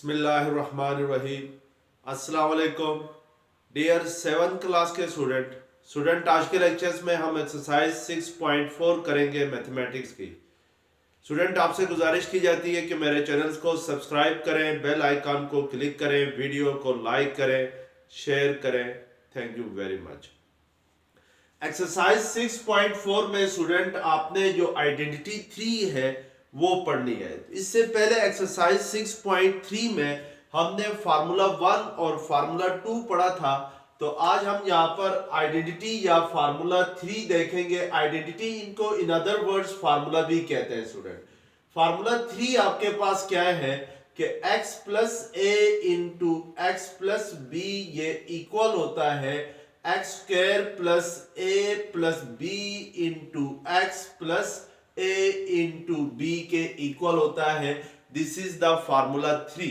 बिस्मिल्लाहिर्रहमानिर्रहीम। अस्सलाम वालेकुम डियर 7th क्लास के स्टूडेंट आज के लेक्चर्स में हम एक्सरसाइज 6.4 करेंगे मैथमेटिक्स की। स्टूडेंट आपसे गुजारिश की जाती है कि मेरे चैनल्स को सब्सक्राइब करें, बेल आइकन को क्लिक करें, वीडियो को लाइक करें, शेयर करें। Thank you very much. Exercise 6.4 में स्टूडेंट आपने जो आइडेंटिटी 3 है वो पढ़नी है। इससे पहले एक्सरसाइज 6.3 में हमने फार्मूला 1 और फार्मूला 2 पढ़ा था, तो आज हम यहाँ पर आइडेंटिटी या फार्मूला 3 देखेंगे। आइडेंटिटी इनको इन अदर वर्ड्स फार्मूला भी कहते हैं स्टूडेंट। फार्मूला 3 आपके पास क्या है कि x plus A into X plus B ये इक्वल होता है X square plus A plus B into X plus A into B के इक्वल होता है। This is the formula 3।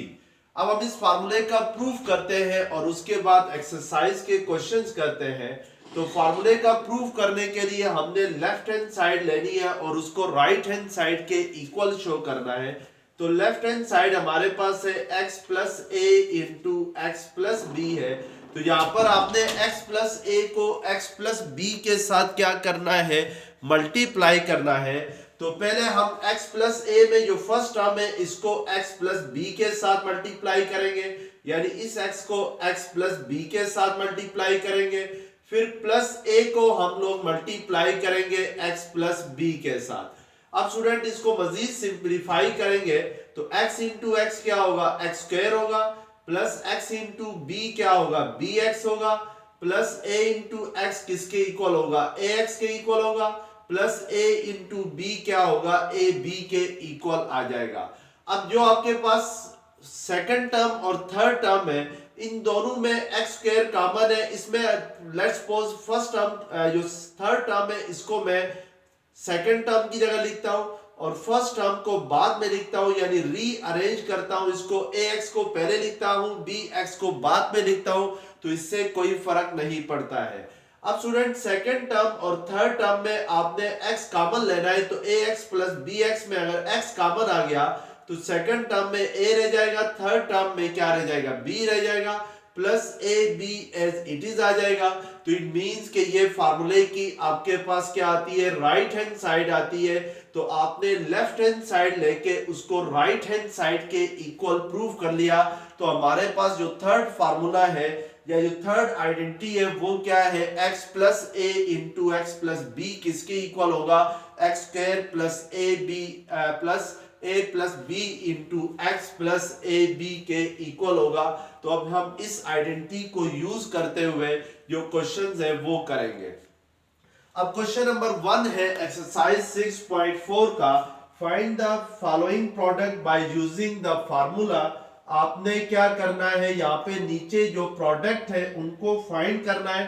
अब हम इस फार्मूले का प्रूफ करते हैं और उसके बाद एक्सरसाइज के क्वेश्चंस करते हैं। तो फार्मूले का प्रूफ करने के लिए हमने लेफ्ट हैंड साइड लेनी है और उसको राइट हैंड साइड के इक्वल शो करना है। तो लेफ्ट हैंड साइड हमारे पास है x plus A into X plus B है। तो यहां पर आपने x प्लस ए को x प्लस बी के साथ क्या करना है, मल्टीप्लाई करना है। तो पहले हम x प्लस ए में जो फर्स्ट टर्म है इसको x प्लस बी के साथ मल्टीप्लाई करेंगे, यानी इस x को x प्लस बी के साथ मल्टीप्लाई करेंगे। फिर प्लस ए को हम लोग मल्टीप्लाई करेंगे x प्लस बी के साथ। अब स्टूडेंट इसको मजीद सिंप्लीफाई करेंगे तो x इंटू एक्स क्या होगा, एक्स स्क्वायर होगा, प्लस x इंटू बी क्या होगा, बी एक्स होगा, प्लस a इंटू एक्स किसके इक्वल होगा, ए एक्स के इक्वल होगा, प्लस a इंटू बी क्या होगा, ए बी के इक्वल आ जाएगा। अब जो आपके पास सेकंड टर्म और थर्ड टर्म है, इन दोनों में एक्स स्क्वायर कॉमन है। इसमें लेट्स सपोज फर्स्ट टर्म जो थर्ड टर्म है इसको मैं सेकंड टर्म की जगह लिखता हूं और फर्स्ट टर्म को बाद में लिखता हूं, यानी रीअरेंज करता हूं। इसको ax को पहले लिखता हूं, bx को बाद में लिखता हूं, तो इससे कोई फर्क नहीं पड़ता है। अब स्टूडेंट सेकंड टर्म और थर्ड टर्म में आपने x कॉमन लेना है। तो ax प्लस bx में अगर x कॉमन आ गया तो सेकंड टर्म में a रह जाएगा, थर्ड टर्म में क्या रह जाएगा, b रह जाएगा, plus A B as it is आ जाएगा। तो इट मींस कि ये फार्मूले की आपके पास क्या आती है, राइट हैंड साइड आती है। तो आपने लेफ्ट हैंड साइड लेके उसको राइट हैंड साइड के इक्वल प्रूव कर लिया। तो हमारे पास जो थर्ड फार्मूला है या जो थर्ड आइडेंटिटी है वो क्या है, x plus A into X plus B किसके इक्वल होगा, X square plus A B plus a plus B into X plus A B के इक्वल होगा। तो अब हम इस आइडेंटिटी को यूज करते हुए जो क्वेश्चंस है वो करेंगे। अब क्वेश्चन नंबर 1 है एक्सरसाइज 6.4 का, find the following product bye using the formula. आपने क्या करना है, यहाँ पे नीचे जो प्रोडक्ट है उनको फाइंड करना है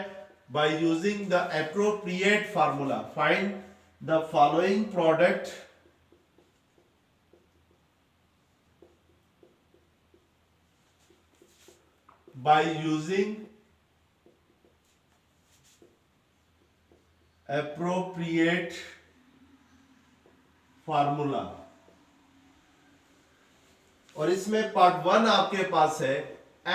by using the appropriate formula. Find the following product by using appropriate formula। और इसमें पार्ट 1 आपके पास है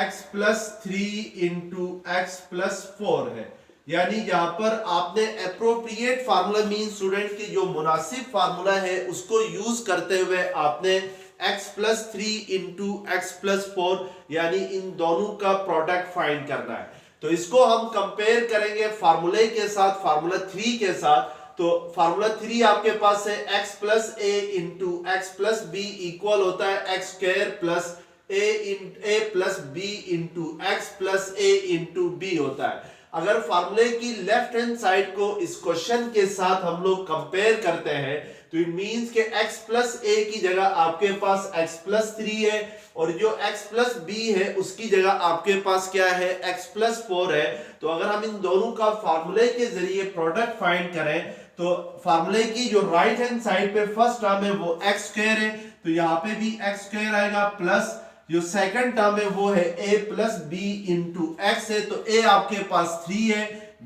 x plus 3 into X plus 4 है, यानी यहां पर आपने अप्रोप्रिएट फार्मूला मीन स्टूडेंट की जो मुनासिब फार्मूला है उसको यूज करते हुए आपने x plus 3 into X plus 4 यानी इन दोनों का प्रोडक्ट फाइंड करना है। तो इसको हम कंपेयर करेंगे फार्मूले के साथ, फार्मूला 3 के साथ। तो फार्मूला 3 आपके पास है x plus A into X plus B equal होता है X square plus A plus B into X plus A into B होता है। अगर फार्मूले की लेफ्ट हैंड साइड को इस क्वेश्चन के साथ हम लोग कंपेयर करते हैं तो इट मींस के x प्लस ए की जगह आपके पास x प्लस 3 है और जो x प्लस बी है उसकी जगह आपके पास क्या है, x प्लस 4 है। तो अगर हम इन दोनों का फार्मूले के जरिए प्रोडक्ट फाइंड करें तो फार्मूले की जो राइट हैंड साइड पे फर्स्ट टर्म है वो एक्स स्क्वायर है, तो यहाँ पे भी एक्स स्क्वायर आएगा, प्लस जो सेकंड टर्म है वो है a plus B into X है। तो a आपके पास 3 है,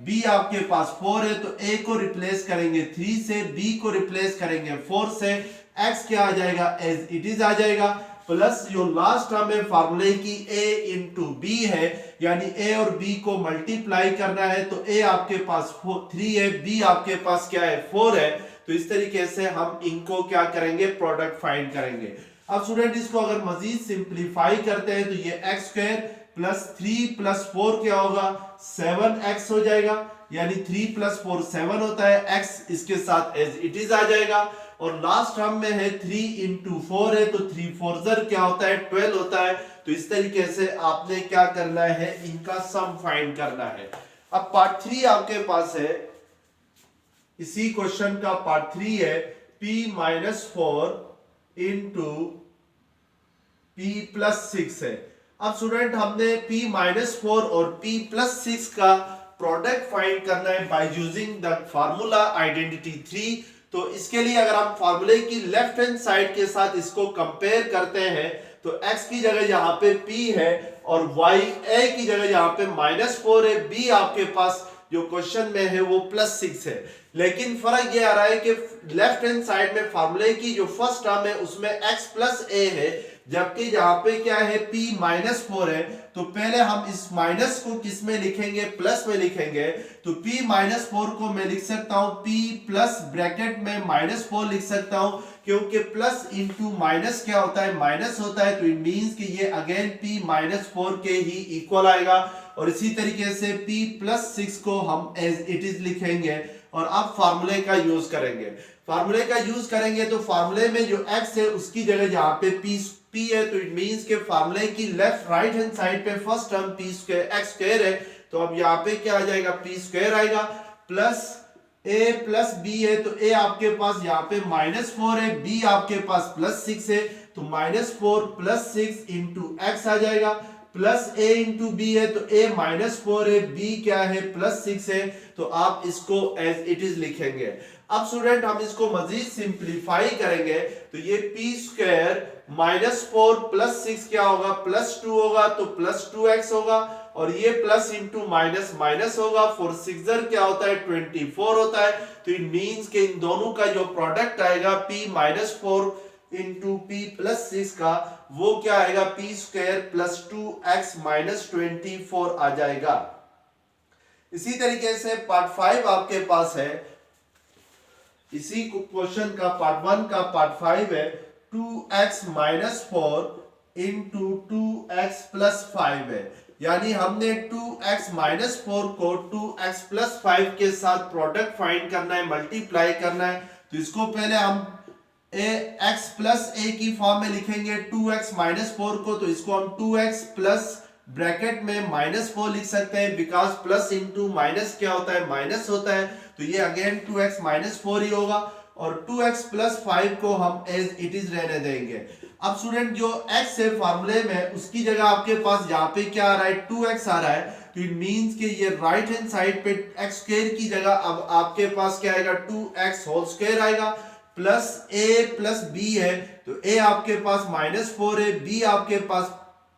b आपके पास 4 है, तो a को रिप्लेस करेंगे 3 से, b को रिप्लेस करेंगे 4 से, x क्या आ जाएगा, एज इट इज आ जाएगा। प्लस जो लास्ट टर्म है फार्मूले की a इंटू बी है, यानी a और b को मल्टीप्लाई करना है, तो a आपके पास 3 है, b आपके पास क्या है 4 है। तो इस तरीके से हम इनको क्या करेंगे, प्रोडक्ट फाइंड करेंगे। अब स्टूडेंट इसको अगर मजीद सिंप्लीफाई करते हैं तो ये एक्स स्क्वायर प्लस 3 प्लस 4 क्या होगा, 7x हो जाएगा, यानी 3 प्लस 4 7 होता है, x इसके साथ एज इट इज आ जाएगा। और लास्ट टर्म में है 3 इंटू 4 है, तो 3 4 जर क्या होता है 12 होता है। तो इस तरीके से आपने क्या करना है, इनका सम फाइंड करना है। अब पार्ट 3 आपके पास है, इसी क्वेश्चन का पार्ट 3 है, p minus 4 into p plus 6 है। अब स्टूडेंट हमने p माइनस 4 और p प्लस 6 का प्रोडक्ट फाइंड करना है by using the formula identity 3। तो इसके लिए अगर हम फार्मूले की लेफ्ट हैंड साइड के साथ इसको कंपेयर करते हैं तो x की जगह यहाँ पे p है और y a की जगह यहाँ पे माइनस 4 है, b आपके पास जो क्वेश्चन में है वो प्लस 6 है। लेकिन फर्क ये आ रहा है कि लेफ्ट हैंड साइड में फार्मूले की जो फर्स्ट टर्म है उसमें x प्लस a है, जबकि यहाँ पे क्या है p माइनस 4 है। तो पहले हम इस माइनस को किस में लिखेंगे, प्लस में लिखेंगे। तो p माइनस 4 को मैं लिख सकता हूं p प्लस ब्रैकेट में माइनस 4 लिख सकता हूं, क्योंकि प्लस इंटू माइनस क्या होता है, माइनस होता है। तो इट मींस कि ये अगेन p माइनस 4 के ही इक्वल आएगा। और इसी तरीके से p प्लस 6 को हम एज इट इज लिखेंगे और अब फार्मूले का यूज करेंगे। फार्मूले का यूज करेंगे तो फार्मूले में जो x है उसकी जगह यहाँ पे p है, तो इट मींस के फार्मूले की लेफ्ट राइट हैंड साइड पे first term p square x square है। तो अब यहाँ पे क्या आ जाएगा, p स्क्वायर आएगा, प्लस a प्लस b है, तो a आपके पास यहाँ पे माइनस 4 है, b आपके पास प्लस 6 है, तो माइनस 4 प्लस 6 इंटू एक्स आ जाएगा, प्लस a इंटू बी है, तो a माइनस 4 है, b क्या है प्लस 6 है। तो आप इसको एज इट इज लिखेंगे। अब स्टूडेंट हम इसको मजीद सिंप्लीफाई करेंगे तो ये p स्क्वायर माइनस 4 प्लस 6 क्या होगा, प्लस 2 होगा, तो प्लस 2x होगा। और ये प्लस इंटू माइनस माइनस होगा, 4 6 क्या होता है 24 होता है। तो इट मींस के इन दोनों का जो प्रोडक्ट आएगा p minus 4 into p plus 6 का, वो क्या आएगा, p square plus 2x minus 24 आ जाएगा। इसी तरीके से पार्ट 5 आपके पास है, इसी क्वेश्चन का पार्ट 1 का पार्ट 5 है, 2x minus 4 into 2x plus 5 है। यानी हमने 2x माइनस 4 को 2x प्लस 5 के साथ प्रोडक्ट फाइंड करना है, मल्टीप्लाई करना है। तो इसको पहले हम x प्लस a की फॉर्म में लिखेंगे 2x माइनस 4 को, तो इसको हम 2x प्लस ब्रैकेट में माइनस 4 लिख सकते हैं, बिकॉज प्लस इंटू माइनस क्या होता है, माइनस होता है। तो ये अगेन 2x माइनस 4 ही होगा और 2x प्लस 5 को हम एज इट इज रहने देंगे। अब स्टूडेंट जो x है फार्मूले में उसकी जगह आपके पास यहाँ पे क्या आ रहा है, 2x आ रहा है। तो इट मींस कि ये राइट हैंड साइड पे x स्क्वायर की जगह अब आपके पास क्या आएगा, 2x होल स्क्वायर आएगा, प्लस a प्लस b है। तो a आपके पास माइनस 4 है, b आपके पास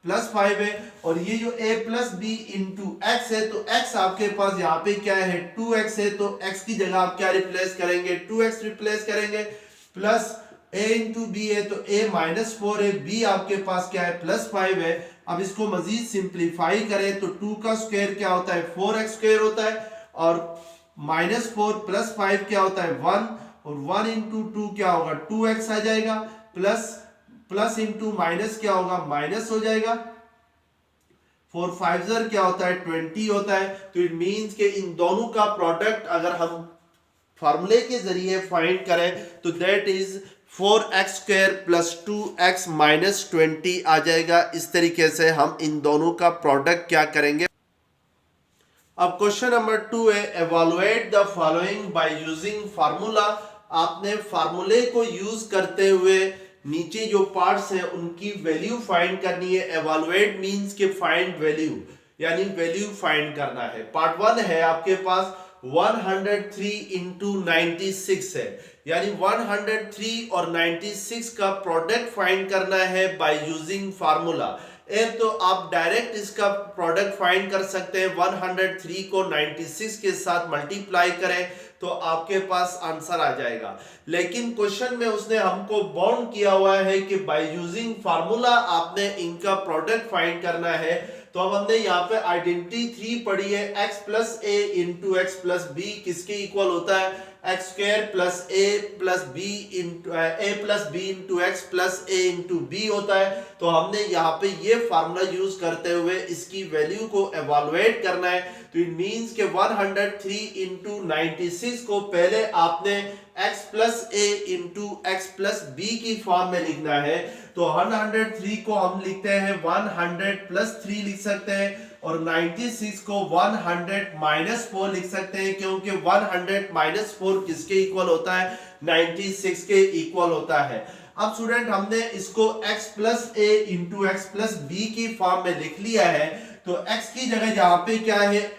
प्लस 5 है, और ये जो a plus B into X है, तो x आपके पास यहाँ पे क्या है 2x है, तो x की जगह आप क्या रिप्लेस करेंगे, 2x रिप्लेस करेंगे, प्लस a इंटू बी है, तो a माइनस 4 है, b आपके पास क्या है प्लस 5 है। अब इसको मजीद सिंप्लीफाई करें तो 2 का स्क्वायर क्या होता है 4x स्क्वायर होता है, और माइनस 4 प्लस 5 क्या होता है 1, और 1 इंटू 2 क्या होगा 2x आ जाएगा, प्लस इंटू माइनस क्या होगा माइनस हो जाएगा, 4 5 क्या होता है 20 होता है। तो इट मींस के इन दोनों का प्रोडक्ट अगर हम फार्मूले के जरिए फाइंड करें तो that is 4x square plus 2x minus 20 आ जाएगा। इस तरीके से हम इन दोनों का प्रोडक्ट क्या करेंगे। अब क्वेश्चन नंबर 2 है, एवैल्यूएट the following by using formula. आपने फार्मूले को यूज करते हुए नीचे जो पार्ट्स हैं उनकी वैल्यू फाइंड करनी है। एवैल्यूएट मींस के फाइंड वैल्यू, यानी वैल्यू फाइंड करना है। पार्ट 1 है आपके पास 103 इंटू 96 है, यानी 103 और 96 का प्रोडक्ट फाइंड करना है बाय यूजिंग फार्मूला। एक तो आप डायरेक्ट इसका प्रोडक्ट फाइंड कर सकते हैं, 103 को 96 के साथ मल्टीप्लाई करें तो आपके पास आंसर आ जाएगा। लेकिन क्वेश्चन में उसने हमको बाउंड किया हुआ है कि बाय यूजिंग फार्मूला आपने इनका प्रोडक्ट फाइंड करना है। तो अब हमने यहाँ पे आइडेंटिटी 3 पढ़ी है, x plus A into X plus B किसके इक्वल होता है, X square plus A plus B into A plus B into X plus A into B होता है। तो हमने यहाँ पे ये फार्मूला यूज करते हुए इसकी वैल्यू को एवेलुएट करना है। तो इट मींस के 103 इंटू 96 को पहले आपने x plus A into X plus B की फॉर्म में लिखना है। तो 103 को हम लिखते हैं 100 प्लस 3 लिख सकते हैं, और 96 को 100 माइनस 4 लिख सकते हैं, क्योंकि 100 माइनस 4 किसके इक्वल होता है, 96 के इक्वल होता है। अब स्टूडेंट हमने इसको x plus A into X plus B की फॉर्म में लिख लिया है। तो x की जगह यहाँ पे क्या है,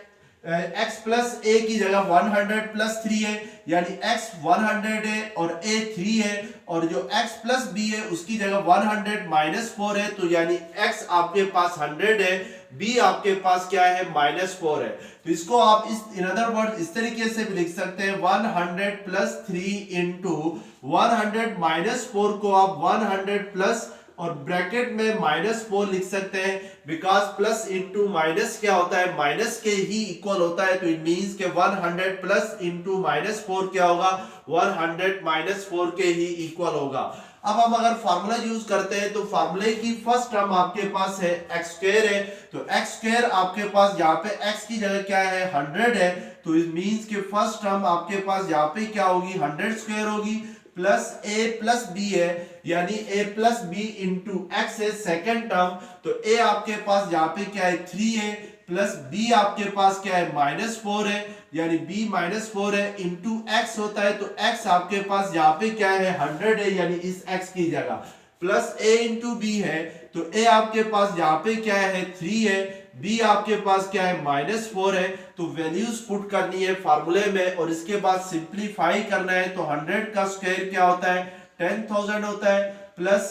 x प्लस ए की जगह 100 प्लस 3 है, यानी x 100 है और a 3 है, और जो x प्लस b है उसकी जगह 100 माइनस 4 है। तो यानी x आपके पास 100 है, b आपके पास क्या है, माइनस 4 है। तो इसको आप इस इन अदर वर्ड इस तरीके से भी लिख सकते हैं, 100 प्लस 3 इंटू 100 माइनस 4 को आप 100 प्लस और ब्रैकेट में माइनस 4 लिख सकते हैं, बिकॉज प्लस इंटू माइनस क्या होता है, माइनस के ही इक्वल होता है। तो इट मींस के 100 प्लस इंटू माइनस 4 क्या होगा, 100 माइनस 4 के ही इक्वल होगा। अब हम अगर फार्मूला यूज करते हैं तो फार्मूले की फर्स्ट टर्म आपके पास है एक्स स्क्वायर है। तो एक्स स्क्वायर आपके पास यहाँ पे एक्स की जगह क्या है, 100 है। तो इट मींस के फर्स्ट टर्म आपके पास यहाँ पे क्या होगी, 100 स्क्वायर होगी, प्लस ए प्लस बी है, यानी ए प्लस बी इंटू एक्स है सेकेंड टर्म। तो ए आपके पास यहाँ पे क्या है, 3 है, प्लस बी आपके पास क्या है, माइनस 4 है, यानी b माइनस 4 है, इंटू एक्स होता है। तो x आपके पास यहाँ पे क्या है, 100 है, यानी इस x की जगह प्लस a इंटू बी है। तो a आपके पास यहाँ पे क्या है, 3 है, b आपके पास क्या है, माइनस 4 है। तो वैल्यूज पुट करनी है फार्मूले में और इसके बाद सिंप्लीफाई करना है। तो 100 का स्क्वायर क्या होता है, 10,000 होता है, प्लस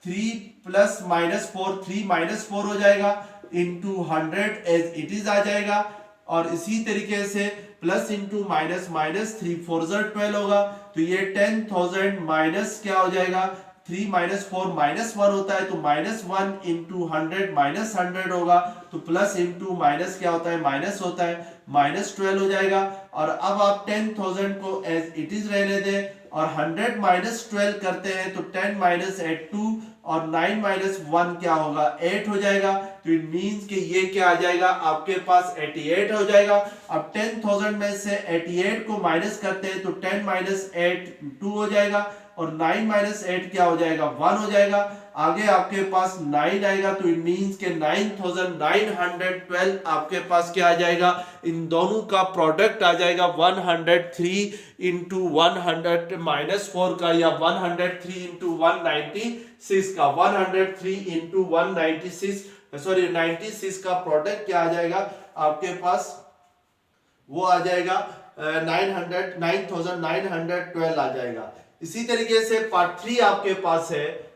3 प्लस माइनस 4, 3 माइनस 4 हो जाएगा, इंटू 100 एज इट इज आ जाएगा। और इसी तरीके से प्लस इंटू माइनस, माइनस 3 4 12 होगा। तो ये 10,000 माइनस क्या हो जाएगा, 3 माइनस 4 माइनस 1 होता है, तो माइनस 1 इंटू 100 माइनस 100 होगा। तो प्लस इंटू माइनस क्या होता है, माइनस होता है, माइनस 12 हो जाएगा। और अब आप 10,000 को एज इट इज रहने दें और 100 माइनस 12 करते हैं, तो 10 माइनस 8 2 और 9 माइनस 1 क्या होगा, 8 हो जाएगा। तो इट मींस कि ये क्या आ जाएगा, आपके पास 88 हो जाएगा। अब 10,000 में से 88 को माइनस करते हैं, तो 10 माइनस 8 2 हो जाएगा, और 9 माइनस 8 क्या हो जाएगा, 1 हो जाएगा। आगे आपके पास 9 आएगा, तो इट मींस के 9,912 आपके पास क्या आ जाएगा, इन दोनों का प्रोडक्ट आ जाएगा 103 इंटू 100 माइनस 4 का, या 103 इंटू 196 का। 103 इंटू 196 सॉरी 96 का प्रोडक्ट क्या आ जाएगा आपके पास, वो आ जाएगा 9,912 आ जाएगा। इसी तरीके से पार्ट 3 आपके पास है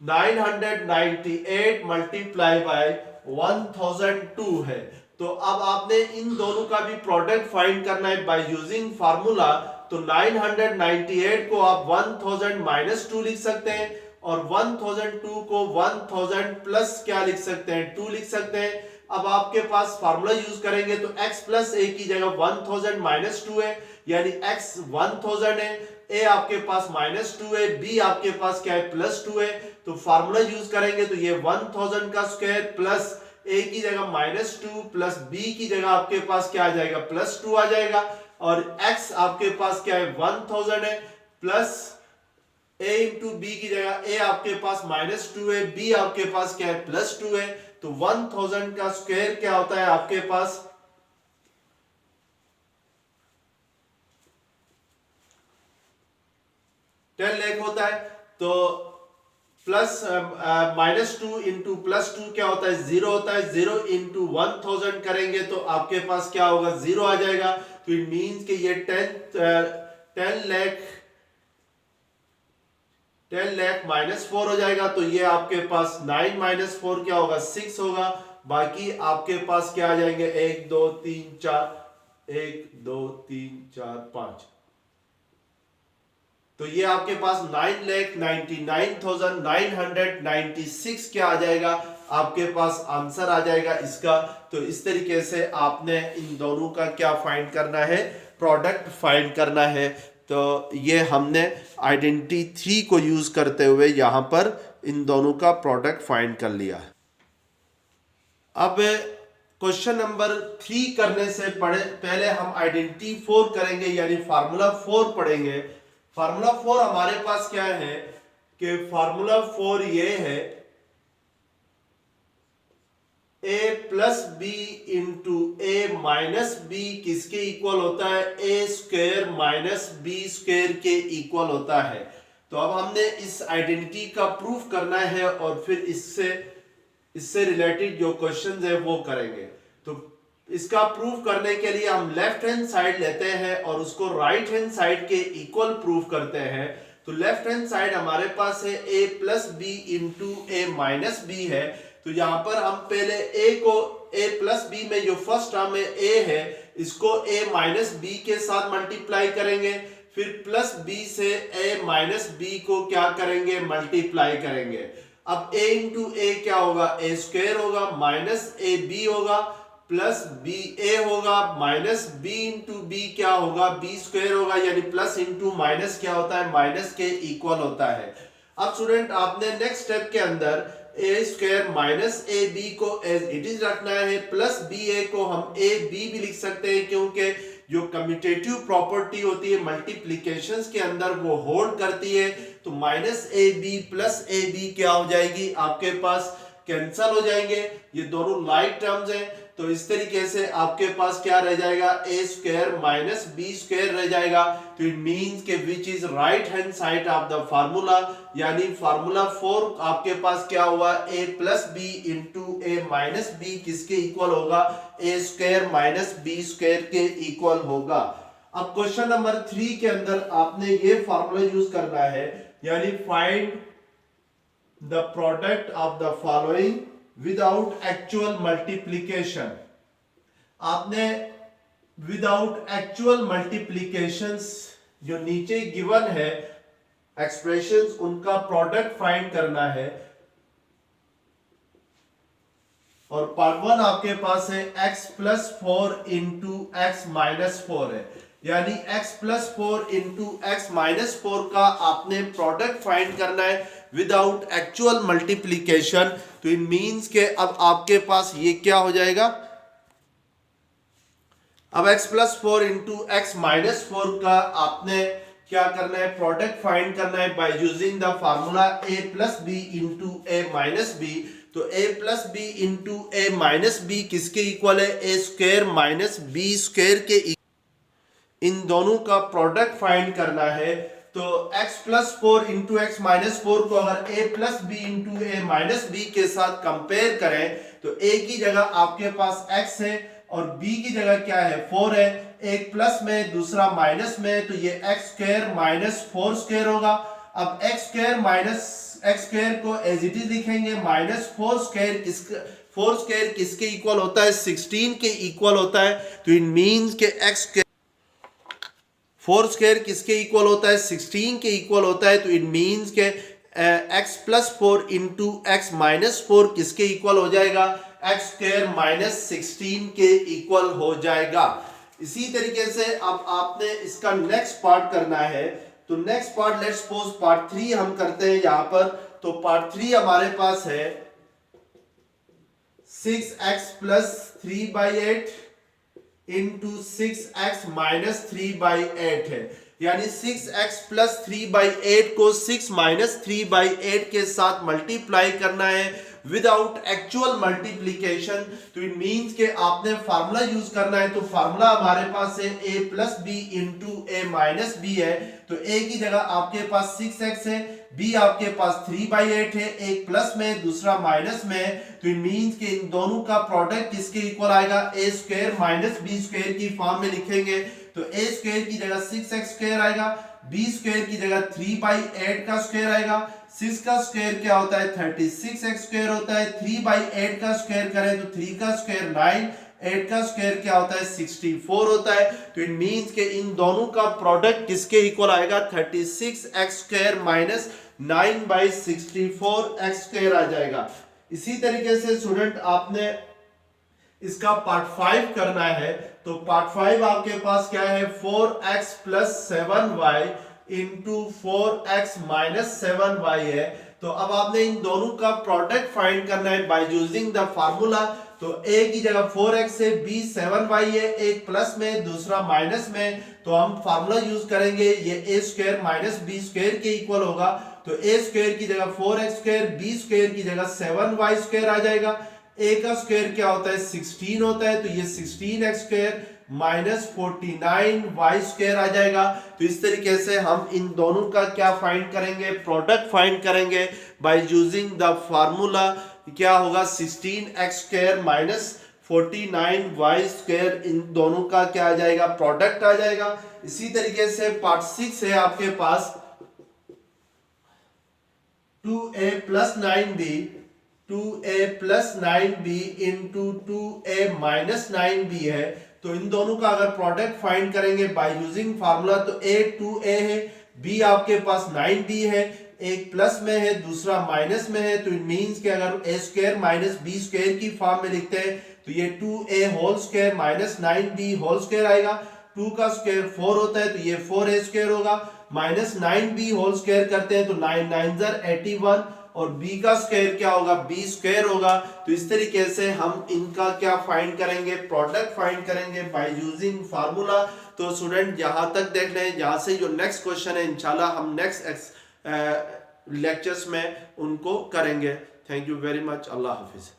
998 मल्टीप्लाई बाय 1002 है। तो अब आपने इन दोनों का भी प्रोडक्ट फाइंड करना है बाय यूजिंग फार्मूला। तो 998 को आप 1000 माइनस 2 लिख सकते हैं, और 1002 को 1000 प्लस क्या लिख सकते हैं, 2 लिख सकते हैं। अब आपके पास फार्मूला यूज करेंगे तो x प्लस ए की जगह 1000 माइनस 2 है, यानी x 1000 है, a आपके पास माइनस 2 है, b आपके पास क्या है, प्लस 2 है। तो फार्मूला यूज करेंगे तो ये 1000 का स्क्वायर प्लस a की जगह माइनस 2 प्लस b की जगह आपके पास क्या आ जाएगा, प्लस 2 आ जाएगा। और x आपके पास क्या है, 1000 है, प्लस a इंटू बी की जगह a आपके पास माइनस 2 है, b आपके पास क्या है, प्लस 2 है। तो 1000 का स्क्वायर क्या होता है आपके पास, 10 लाख होता है। तो प्लस माइनस 2 इंटू प्लस 2 क्या होता है, 0 होता है। 0 इंटू 1000 करेंगे तो आपके पास क्या होगा, 0 आ जाएगा। तो इट मींस कि ये 10 लाख माइनस 4 हो जाएगा। तो ये आपके पास 9 माइनस 4 क्या होगा, 6 होगा। बाकी आपके पास क्या आ जाएंगे, 1 2 3 4 1 2 3 4 5, तो ये आपके पास 9,99,996 क्या आ जाएगा, आपके पास आंसर आ जाएगा इसका। तो इस तरीके से आपने इन दोनों का क्या फाइंड करना है, प्रोडक्ट फाइंड करना है। तो ये हमने आइडेंटिटी 3 को यूज करते हुए यहां पर इन दोनों का प्रोडक्ट फाइंड कर लिया। अब क्वेश्चन नंबर 3 करने से पहले हम आइडेंटिटी 4 करेंगे, यानी फार्मूला 4 पढ़ेंगे। फार्मूला 4 हमारे पास क्या है कि फार्मूला 4 ये है a plus B into A minus B किसके इक्वल होता है, A square minus B square के इक्वल होता है। तो अब हमने इस आइडेंटिटी का प्रूफ करना है और फिर इससे रिलेटेड जो क्वेश्चंस है वो करेंगे। तो इसका प्रूफ करने के लिए हम लेफ्ट हैंड साइड लेते हैं और उसको राइट हैंड साइड के इक्वल प्रूफ करते हैं। तो लेफ्ट हैंड साइड हमारे पास है a plus B into A minus B है। तो यहां पर हम पहले a को a प्लस बी में जो फर्स्ट टर्म है a है, इसको a माइनस बी के साथ मल्टीप्लाई करेंगे, फिर प्लस b से a माइनस बी को क्या करेंगे, मल्टीप्लाई करेंगे। अब a इंटू ए क्या होगा, a स्क्वायर होगा, माइनस ए बी होगा, प्लस बी ए होगा, माइनस बी इंटू बी क्या होगा, बी स्क्वायर होगा, यानी प्लस इंटू माइनस क्या होता है, माइनस के इक्वल होता है। अब स्टूडेंट आपने नेक्स्ट स्टेप के अंदर ए स्क्वायर माइनस ए बी को एज इट इज रखना है, प्लस बी ए को हम ए बी भी लिख सकते हैं, क्योंकि जो कम्यूटेटिव प्रॉपर्टी होती है मल्टीप्लिकेशंस के अंदर वो होल्ड करती है। तो minus A B plus A B क्या हो जाएगी, आपके पास कैंसल हो जाएंगे, ये दोनों लाइक टर्म्स हैं। तो इस तरीके से आपके पास क्या रह जाएगा, ए स्क्वायर माइनस बी स्क्वायर रह जाएगा। तो इट मींस के which is right hand side of the formula, यानी फार्मूला 4 आपके पास क्या हुआ, ए plus B into A minus B किसके इक्वल होगा, ए स्क्वायर माइनस बी स्क्वायर के इक्वल होगा। अब क्वेश्चन नंबर 3 के अंदर आपने ये फार्मूला यूज करना है, यानी find the product of the following without actual multiplication। आपने विदाउट एक्चुअल मल्टीप्लीकेशंस जो नीचे गिवन है एक्सप्रेशंस, उनका प्रोडक्ट फाइंड करना है। और पार्ट 1 आपके पास है x plus 4 into X minus 4 है, यानी x plus 4 into X minus 4 का आपने प्रोडक्ट फाइंड करना है विदाउट एक्चुअल मल्टीप्लीकेशन। तो इन मींस के अब आपके पास ये क्या हो जाएगा, अब x plus 4 into X minus 4 का आपने क्या करना है, प्रोडक्ट फाइंड करना है by using the formula a plus B into A minus B. तो a plus B into A minus B किसके इक्वल है, A square minus B square के। इन दोनों का प्रोडक्ट फाइंड करना है। तो x plus 4 into X minus 4 को अगर a plus B into A minus B के साथ कंपेयर करें तो a की जगह आपके पास x है और b की जगह क्या है, 4 है। एक प्लस में दूसरा माइनस में, तो ये x स्क्वायर माइनस 4 स्क्वायर होगा। अब x square minus x square को एज इट इज लिखेंगे, माइनस 4 स्क्वायर किसके इक्वल होता है, 16 के इक्वल होता है। तो इट मींस के x 4 स्क्वायर किसके इक्वल होता है, 16 के इक्वल होता है। तो इट मींस के x plus 4 into X minus 4 किसके इक्वल हो जाएगा, एक्स स्क्वायर माइनस 16 के इक्वल हो जाएगा। इसी तरीके से अब आपने इसका नेक्स्ट पार्ट करना है। तो next part let's suppose part 3 हम करते हैं यहां पर। तो पार्ट 3 हमारे पास है 6x plus 3/8 into 6x minus 3/8 है, यानी 6x प्लस 3/8 को 6 माइनस 3/8 के साथ मल्टीप्लाई करना है विदाउट एक्चुअल मल्टीप्लीकेशन। तो इट मींस के आपने फार्मूला यूज करना है। तो फार्मूला हमारे पास है a plus B into A minus B है। तो a की जगह आपके पास 6x है, b आपके पास 3/8 है, एक प्लस में दूसरा माइनस में। तो इट मींस के इन दोनों का प्रोडक्ट किसके इक्वल आएगा, a square minus b square की फॉर्म में लिखेंगे। तो a स्क्वायर की जगह 6x स्क्वायर आएगा, b स्क्वायर की जगह 3/8 का स्क्वायर आएगा। 6 का स्क्वायर क्या होता है, 36x स्क्वायर होता है। 3/8 का स्क्वायर करें तो 3 का स्क्वायर 9, 8 का स्क्वायर क्या होता है 64 होता है। तो इट मींस के इन दोनों का प्रोडक्ट किसके इक्वल आएगा 36x square minus 9/64 x square आ जाएगा। इसी तरीके से स्टूडेंट आपने इसका पार्ट 5 करना है, तो पार्ट 5 आपके पास क्या है 4x plus 7y into 4x minus 7y है। तो अब आपने इन दोनों का प्रोडक्ट फाइंड करना है बाय यूजिंग द फार्मूला। तो a की जगह 4x है, b 7y है, एक प्लस में दूसरा माइनस में, तो हम फार्मूला यूज करेंगे, ये a square minus b square के इक्वल होगा। तो a स्क्वायर की जगह 4x स्क्वायर, b स्क्वायर की जगह 7y स्क्वायर आ जाएगा। a का स्क्वायर क्या होता है 16 होता है, तो ये 16x square minus 49y square आ जाएगा। तो इस तरीके से हम इन दोनों का क्या फाइंड करेंगे, प्रोडक्ट फाइंड करेंगे बाय यूजिंग द फार्मूला। क्या होगा 16x square minus 49y square, इन दोनों का क्या आ जाएगा प्रोडक्ट आ जाएगा। इसी तरीके से पार्ट 6 है आपके पास 2a plus 9b 2a plus 9b into 2a minus 9b है। तो इन दोनों का अगर प्रोडक्ट फाइंड करेंगे बाय यूजिंग फार्मूला, तो a 2a है, b आपके पास 9b है, एक प्लस में है दूसरा माइनस में है। तो इट मींस कि अगर a square minus b square की फॉर्म में लिखते हैं तो ये 2a whole square minus 9b whole square आएगा। 2 का स्क्वायर 4 होता है, तो ये 4a स्क्वायर होगा, माइनस 9b होल स्क्वायर करते हैं तो 9 9 81, और b का स्क्वायर क्या होगा b स्क्वायर होगा। तो इस तरीके से हम इनका क्या फाइंड करेंगे, प्रोडक्ट फाइंड करेंगे बाय यूजिंग फार्मूला। तो स्टूडेंट यहां तक देख लें, यहां से जो नेक्स्ट क्वेश्चन है इंशाल्लाह हम नेक्स्ट लेक्चर्स में उनको करेंगे। Thank you very much, Allah Hafiz.